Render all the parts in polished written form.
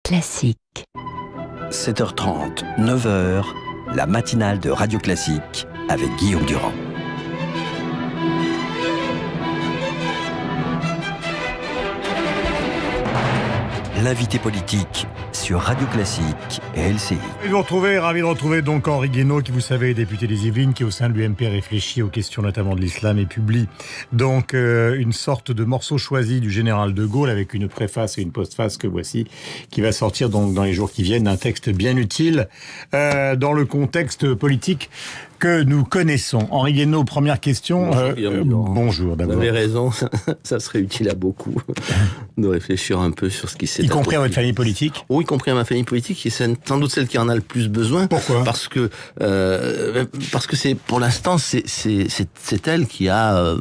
Classique. 7h30, 9h, la matinale de Radio Classique avec Guillaume Durand. L'invité politique sur Radio Classique et LCI. Ravi de retrouver donc Henri Guénaud, qui vous savez est député des Yvelines, qui au sein de l'UMP réfléchit aux questions notamment de l'islam et publie donc une sorte de morceau choisi du général de Gaulle avec une préface et une postface que voici, qui va sortir donc dans les jours qui viennent, un texte bien utile dans le contexte politique que nous connaissons. Henri Guénaud, première question. Bonjour d'abord. Vous avez raison, ça serait utile à beaucoup de réfléchir un peu sur ce qui s'est Y compris à votre famille politique ? Oui, y compris à ma famille politique, qui est sans doute celle qui en a le plus besoin. Pourquoi ? Parce que c'est, pour l'instant, c'est elle qui a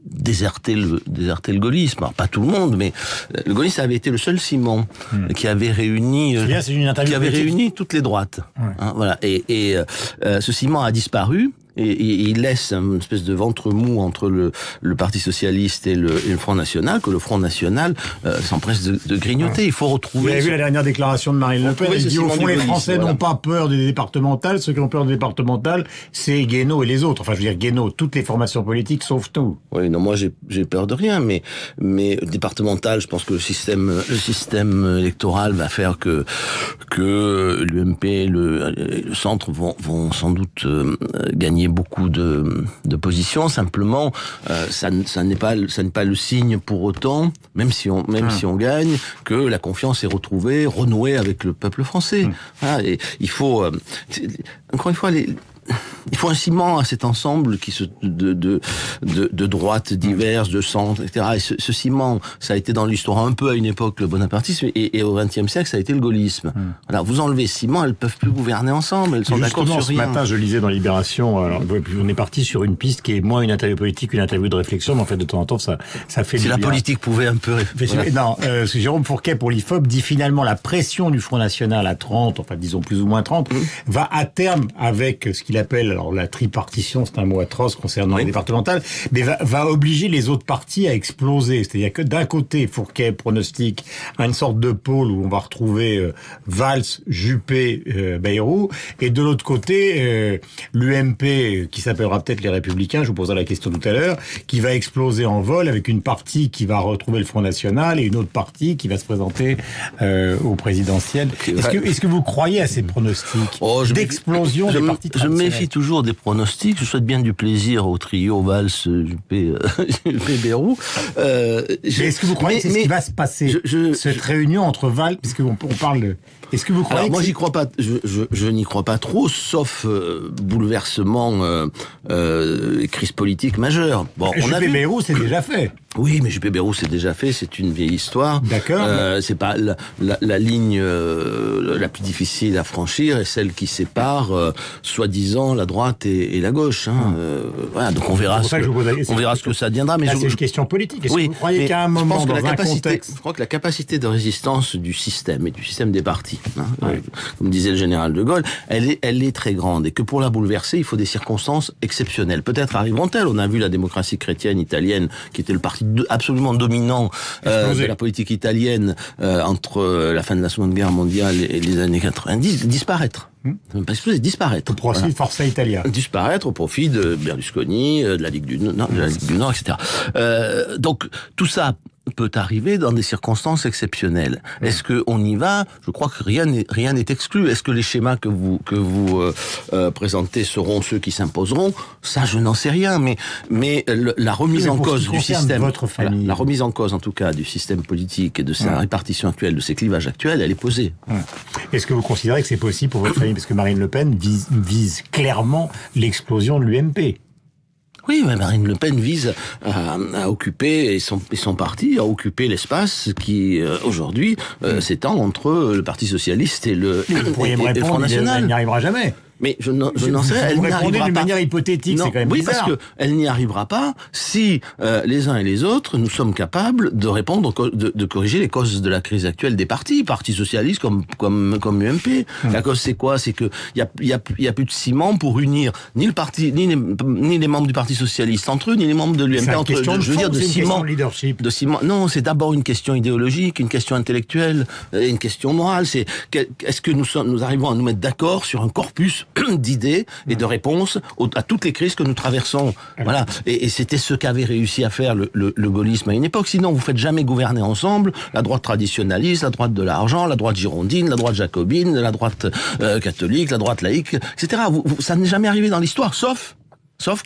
déserté le gaullisme. Alors, pas tout le monde, mais le gaullisme avait été le seul ciment qui avait réuni toutes les droites. Ouais. Hein, voilà. Et ce ciment a disparu. Et il laisse une espèce de ventre mou entre le Parti Socialiste et le Front National, que le Front National s'empresse de grignoter. Il faut retrouver... Vous avez vu la dernière déclaration de Marine Le Pen, elle dit au fond les Français n'ont pas peur des départementales, ceux qui ont peur des départementales, c'est Guénaud et les autres. Enfin, je veux dire, Guénaud, toutes les formations politiques, sauf tout. Oui, non, moi j'ai peur de rien, mais départemental, je pense que le système électoral va faire que l'UMP, le centre vont sans doute gagner beaucoup de positions. Simplement, ça n'est pas le signe pour autant, même si on gagne, que la confiance est retrouvée, renouée avec le peuple français. Voilà, et il faut encore une fois il faut un ciment à cet ensemble de droites diverses, de centres, etc. Et ce ciment, ça a été dans l'histoire un peu à une époque le bonapartisme, et au XXe siècle, ça a été le gaullisme. Alors, vous enlevez ce ciment, elles peuvent plus gouverner ensemble, elles sont d'accord sur rien. Ce matin, je lisais dans Libération, alors, on est parti sur une piste qui est moins une interview politique qu'une interview de réflexion, mais en fait, de temps en temps, ça fait si la politique pouvait un peu... Voilà. Non, Jérôme Fourquet, pour l'IFOP, dit finalement la pression du Front National à 30, enfin, disons plus ou moins 30, va à terme avec ce qu'il appelle, alors la tripartition, c'est un mot atroce concernant les départementales, mais va obliger les autres partis à exploser. C'est-à-dire que d'un côté, Fourquet pronostique une sorte de pôle où on va retrouver Valls, Juppé, Bayrou, et de l'autre côté, l'UMP, qui s'appellera peut-être les Républicains, je vous poserai la question tout à l'heure, qui va exploser en vol avec une partie qui va retrouver le Front National et une autre partie qui va se présenter au présidentiel. Est-ce que vous croyez à ces pronostics d'explosion des partis traditionnels ? Je méfie toujours des pronostics. Je souhaite bien du plaiss au trio Valls, Juppé, Bayrou. Est-ce que vous croyez que c'est ce qui va se passer, cette réunion entre Valls, puisqu'on parle de... Est-ce que vous croyez Alors, moi, j'y crois pas. Je n'y crois pas trop, sauf bouleversement, crise politique majeure. Bon, Juppé Bayrou, c'est déjà fait. Oui, mais Juppé Bayrou, c'est déjà fait. C'est une vieille histoire. D'accord. C'est pas la ligne la plus difficile à franchir, et celle qui sépare, soi-disant, la droite et la gauche. Hein. Voilà. Donc on verra ce que ça deviendra. Mais c'est une question politique. Est-ce que vous croyez qu'à un moment, dans un contexte... Je crois que la capacité de résistance du système et du système des partis, comme disait le général de Gaulle, elle est très grande, et que pour la bouleverser, il faut des circonstances exceptionnelles. Peut-être arriveront-elles. On a vu la démocratie chrétienne italienne, qui était le parti absolument dominant de la politique italienne entre la fin de la Seconde Guerre mondiale et les années 90, disparaître. Pas exploser, disparaître. Au profit de Forza Italia. Disparaître au profit de Berlusconi, de la Ligue du Nord, etc. Donc tout ça peut arriver dans des circonstances exceptionnelles. Est-ce que on y va ? Je crois que rien n'est exclu. Est-ce que les schémas que vous présentez seront ceux qui s'imposeront ? Ça, je n'en sais rien. Mais la remise en cause du système, la remise en cause en tout cas du système politique et de sa répartition actuelle, de ses clivages actuels, elle est posée. Est-ce que vous considérez que c'est possible pour votre famille ? Parce que Marine Le Pen vise clairement l'explosion de l'UMP. Oui, mais Marine Le Pen vise à occuper, et son parti, à occuper l'espace qui, aujourd'hui, s'étend entre le Parti Socialiste et le Front National. Il n'y arrivera jamais. Mais je n'en sais rien. Vous répondez d'une manière hypothétique, c'est quand même bizarre. Oui, parce qu'elle n'y arrivera pas si les uns et les autres, nous sommes capables de répondre, de corriger les causes de la crise actuelle des partis socialistes comme l'UMP. La cause, c'est quoi? C'est que il y a plus de ciment pour unir ni le parti, ni les membres du Parti socialiste entre eux, ni les membres de l'UMP entre eux. Je veux dire, de ciment. De ciment. Non, c'est d'abord une question idéologique, une question intellectuelle, une question morale. Est-ce que nous arrivons à nous mettre d'accord sur un corpus d'idées et de réponses à toutes les crises que nous traversons? Voilà. Et c'était ce qu'avait réussi à faire le gaullisme à une époque. Sinon, vous faites jamais gouverner ensemble la droite traditionnaliste, la droite de l'argent, la droite girondine, la droite jacobine, la droite catholique, la droite laïque, etc. Ça n'est jamais arrivé dans l'histoire, sauf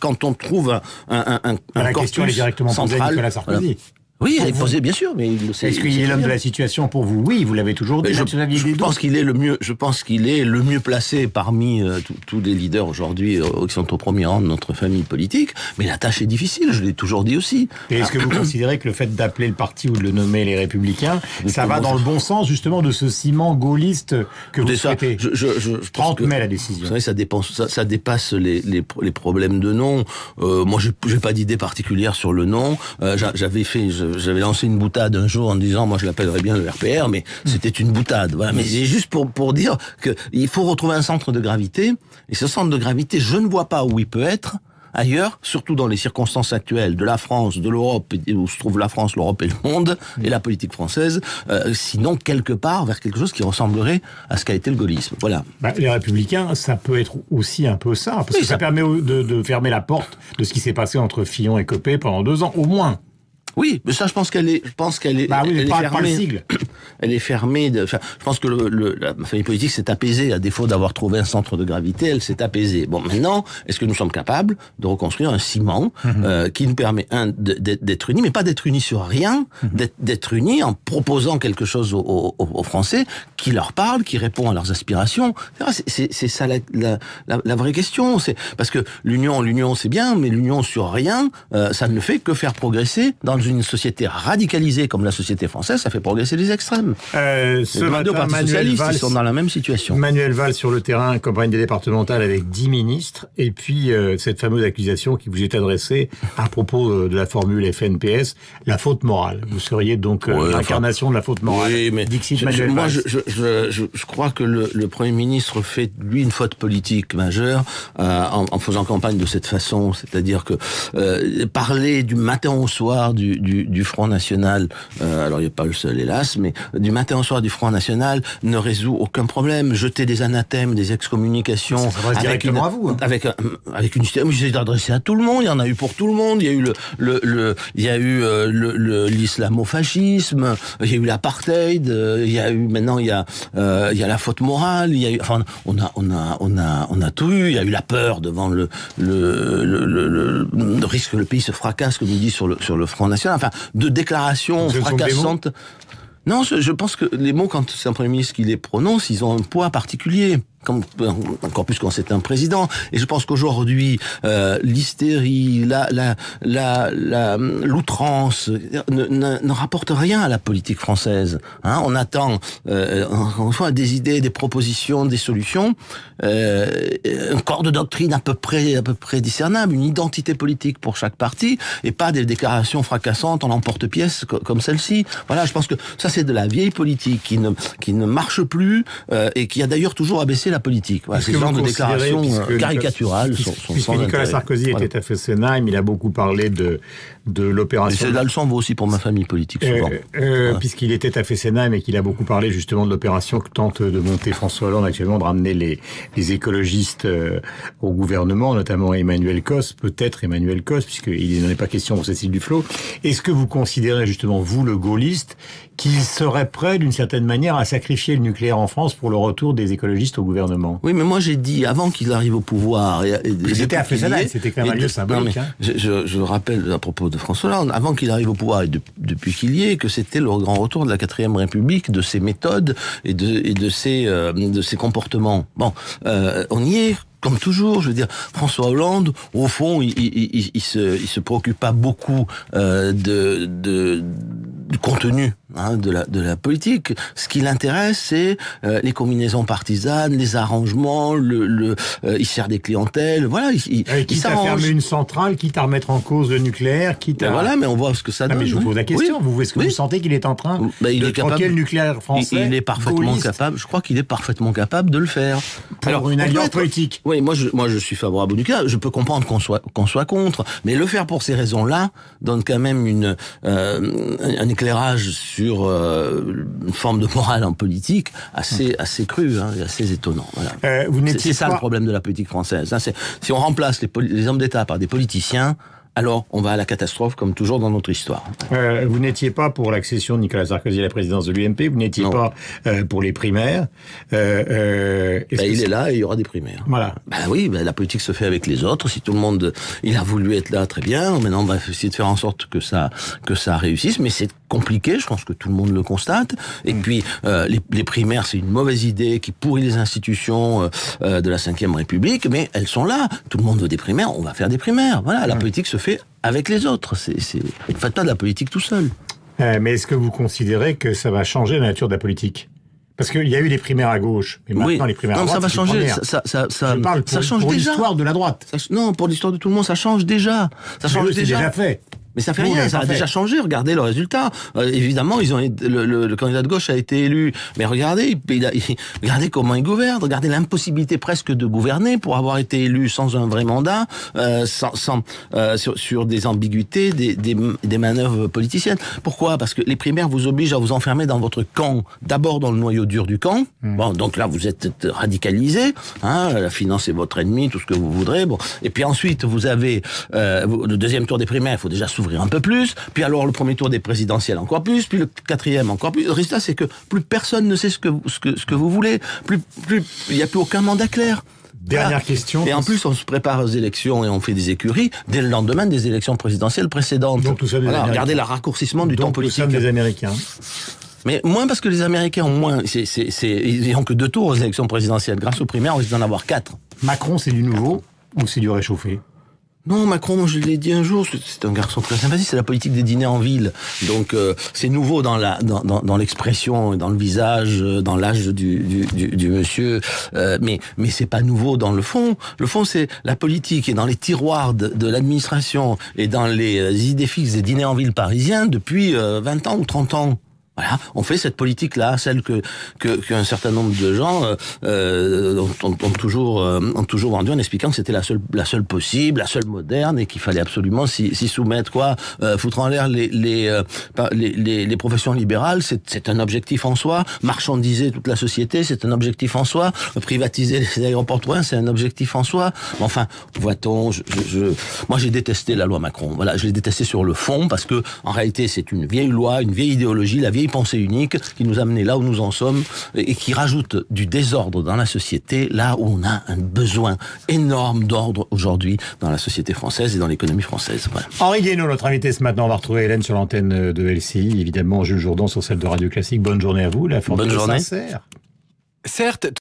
quand on trouve un la corpus question est directement posée à Nicolas Sarkozy. Voilà. Oui, elle est posée, bien sûr, mais est-ce qu'il est l'homme de la situation pour vous? Oui, vous l'avez toujours dit. Je pense qu'il est le mieux placé parmi tous les leaders aujourd'hui qui sont au premier rang de notre famille politique. Mais la tâche est difficile, je l'ai toujours dit aussi. Et est-ce que vous considérez que le fait d'appeler le parti ou de le nommer les Républicains, ça va dans le bon sens justement de ce ciment gaulliste que vous souhaitez? 30 mai la décision. Vous savez, ça dépasse les problèmes de nom. Moi, j'ai pas d'idée particulière sur le nom. J'avais lancé une boutade un jour en disant, moi je l'appellerais bien le RPR, mais c'était une boutade. Voilà. Mais c'est juste pour dire qu'il faut retrouver un centre de gravité. Et ce centre de gravité, je ne vois pas où il peut être ailleurs, surtout dans les circonstances actuelles de la France, de l'Europe, où se trouve la France, l'Europe et le monde, et la politique française, sinon quelque part vers quelque chose qui ressemblerait à ce qu'a été le gaullisme. Voilà. Les Républicains, ça peut être aussi un peu ça, parce que ça permet de fermer la porte de ce qui s'est passé entre Fillon et Copé pendant 2 ans, au moins. Oui, mais ça, je pense qu'elle est elle est fermée. Pas le sigle. Elle est fermée. Je pense que la famille politique s'est apaisée, à défaut d'avoir trouvé un centre de gravité, elle s'est apaisée. Bon, maintenant, est-ce que nous sommes capables de reconstruire un ciment qui nous permet d'être unis, mais pas d'être unis sur rien, d'être unis en proposant quelque chose aux Français qui leur parle, qui répond à leurs aspirations. C'est ça la vraie question. C'est parce que l'union c'est bien, mais l'union sur rien, ça ne fait que faire progresser dans une société radicalisée comme la société française, ça fait progresser les extrêmes. Ce matin, Manuel Valls sont dans la même situation. Manuel Valls sur le terrain, campagne des départementales avec 10 ministres, et puis cette fameuse accusation qui vous est adressée à propos de la formule FNPS, la faute morale. Vous seriez donc l'incarnation de la faute morale. Oui, mais Dixit Manuel Valls. Je crois que le Premier ministre fait, lui, une faute politique majeure en faisant campagne de cette façon, c'est-à-dire que parler du matin au soir du Front National, alors il n'y a pas le seul hélas, mais du matin au soir du Front National ne résout aucun problème. Jeter des anathèmes, des excommunications, ça s'adresse directement à vous, hein. avec une système, j'ai adressé à tout le monde. Il y en a eu pour tout le monde. Il y a eu l'islamo-fascisme, il y a eu l'apartheid, il y a eu maintenant il y a la faute morale. Il y a eu, enfin on a tout eu. Il y a eu la peur devant le risque que le pays se fracasse, comme il dit sur le Front National, enfin, de déclarations fracassantes. Non, je pense que les mots, quand c'est un Premier ministre qui les prononce, ils ont un poids particulier. Encore plus quand c'est un président. Et je pense qu'aujourd'hui, l'hystérie, l'outrance ne rapporte rien à la politique française. Hein, on attend, encore une fois, des idées, des propositions, des solutions, un corps de doctrine à peu près discernable, une identité politique pour chaque parti, et pas des déclarations fracassantes en emporte-pièce comme celle-ci. Voilà, je pense que ça c'est de la vieille politique qui ne marche plus et qui a d'ailleurs toujours abaissé la politique. Voilà, ces genres de déclarations caricaturales sont puisque Nicolas Sarkozy était à Fessenheim, il a beaucoup parlé de l'opération. La leçon vaut aussi pour ma famille politique, souvent. Voilà. Puisqu'il était à Fessenheim et qu'il a beaucoup parlé justement de l'opération que tente de monter François Hollande actuellement, de ramener les écologistes au gouvernement, notamment Emmanuel Cos, peut-être Emmanuel Cos, puisqu'il n'en est pas question pour Cécile Duflot. Est-ce que vous considérez justement, vous, le gaulliste, qu'il serait prêt, d'une certaine manière, à sacrifier le nucléaire en France pour le retour des écologistes au gouvernement? Oui, mais moi j'ai dit, avant qu'il arrive au pouvoir... C'était à Fessenheim, c'était quand même un lieu symbolique. Je rappelle, à propos de François Hollande, avant qu'il arrive au pouvoir et depuis qu'il y est, que c'était le grand retour de la 4ème République, de ses méthodes et de ses comportements. Bon, on y est. Comme toujours, je veux dire, François Hollande, au fond, il se préoccupe pas beaucoup du contenu de la politique. Ce qui l'intéresse, c'est les combinaisons partisanes, les arrangements, il sert des clientèles, voilà. Quitte à fermer une centrale, quitte à remettre en cause le nucléaire, quitte à... Voilà, mais on voit ce que ça donne. Mais je vous pose la question, est-ce que vous sentez qu'il est en train de troquer le nucléaire français? Il est parfaitement capable, je crois qu'il est parfaitement capable de le faire. Alors, une alliance politique. Oui, moi je suis favorable au nucléaire, je peux comprendre qu'on soit contre, mais le faire pour ces raisons-là donne quand même un éclairage sur une forme de morale en politique assez cru, assez étonnant. Voilà. C'est ça le problème de la politique française. Si on remplace les hommes d'État par des politiciens, alors on va à la catastrophe, comme toujours dans notre histoire. Vous n'étiez pas pour l'accession de Nicolas Sarkozy à la présidence de l'UMP, vous n'étiez pas pour les primaires. Il est là et il y aura des primaires. Voilà. Oui, la politique se fait avec les autres. Si tout le monde il a voulu être là, très bien. Maintenant, on va essayer de faire en sorte que ça réussisse, mais c'est compliqué, je pense que tout le monde le constate. Et puis, les primaires, c'est une mauvaise idée qui pourrit les institutions de la Ve République, mais elles sont là. Tout le monde veut des primaires, on va faire des primaires. Voilà, la politique se fait avec les autres. Ne faites pas de la politique tout seul. Mais est-ce que vous considérez que ça va changer la nature de la politique? Parce qu'il y a eu des primaires à gauche, mais maintenant les primaires à droite, ça va changer. Je parle pour l'histoire de la droite. Pour l'histoire de tout le monde, ça change déjà. Ça change déjà. C'est déjà fait. Mais ça fait rien, ça a déjà changé. Regardez le résultat. Évidemment, le candidat de gauche a été élu. Mais regardez, regardez comment il gouverne. Regardez l'impossibilité presque de gouverner pour avoir été élu sans un vrai mandat, sur des ambiguïtés, des manœuvres politiciennes. Pourquoi? Parce que les primaires vous obligent à vous enfermer dans votre camp. D'abord dans le noyau dur du camp. Bon, donc là vous êtes radicalisé. La finance est votre ennemi, tout ce que vous voudrez. Bon, et puis ensuite vous avez le deuxième tour des primaires. Il faut déjà s'ouvrir un peu plus, puis alors le premier tour des présidentielles encore plus, puis le quatrième encore plus. Le résultat, c'est que plus personne ne sait ce que vous voulez, plus il n'y a plus aucun mandat clair. Dernière question. Et en plus, on se prépare aux élections et on fait des écuries dès le lendemain des élections présidentielles précédentes. Donc tout ça regardez le raccourcissement du temps politique. Donc des Américains. Mais moins parce que les Américains ont moins. Ils n'ont que 2 tours aux élections présidentielles. Grâce aux primaires, on risque d'en avoir 4. Macron, c'est du nouveau ou c'est du réchauffé? Non, Macron, moi je l'ai dit un jour, c'est un garçon très sympathique, c'est la politique des dîners en ville. Donc c'est nouveau dans l'expression, dans le visage, dans l'âge du monsieur, mais c'est pas nouveau dans le fond. Le fond, c'est la politique est dans les tiroirs de l'administration et dans les idées fixes des dîners en ville parisiens depuis 20 ans ou 30 ans. Voilà, on fait cette politique-là, celle qu'un certain nombre de gens ont toujours vendue en expliquant que c'était la seule possible, la seule moderne, et qu'il fallait absolument s'y soumettre. Foutre en l'air les professions libérales, c'est un objectif en soi. Marchandiser toute la société, c'est un objectif en soi. Privatiser les aéroports, c'est un objectif en soi. Enfin, voit-on, moi j'ai détesté la loi Macron. Voilà, je l'ai détesté sur le fond parce que en réalité c'est une vieille loi, une vieille idéologie, la vieille pensée unique qui nous a amenés là où nous en sommes et qui rajoute du désordre dans la société, là où on a un besoin énorme d'ordre aujourd'hui dans la société française et dans l'économie française. Voilà. Henri Guénaud, notre invité ce matin, on va retrouver Hélène sur l'antenne de LCI, évidemment Jules Jourdan sur celle de Radio Classique. Bonne journée à vous, la forme sincère. Certes.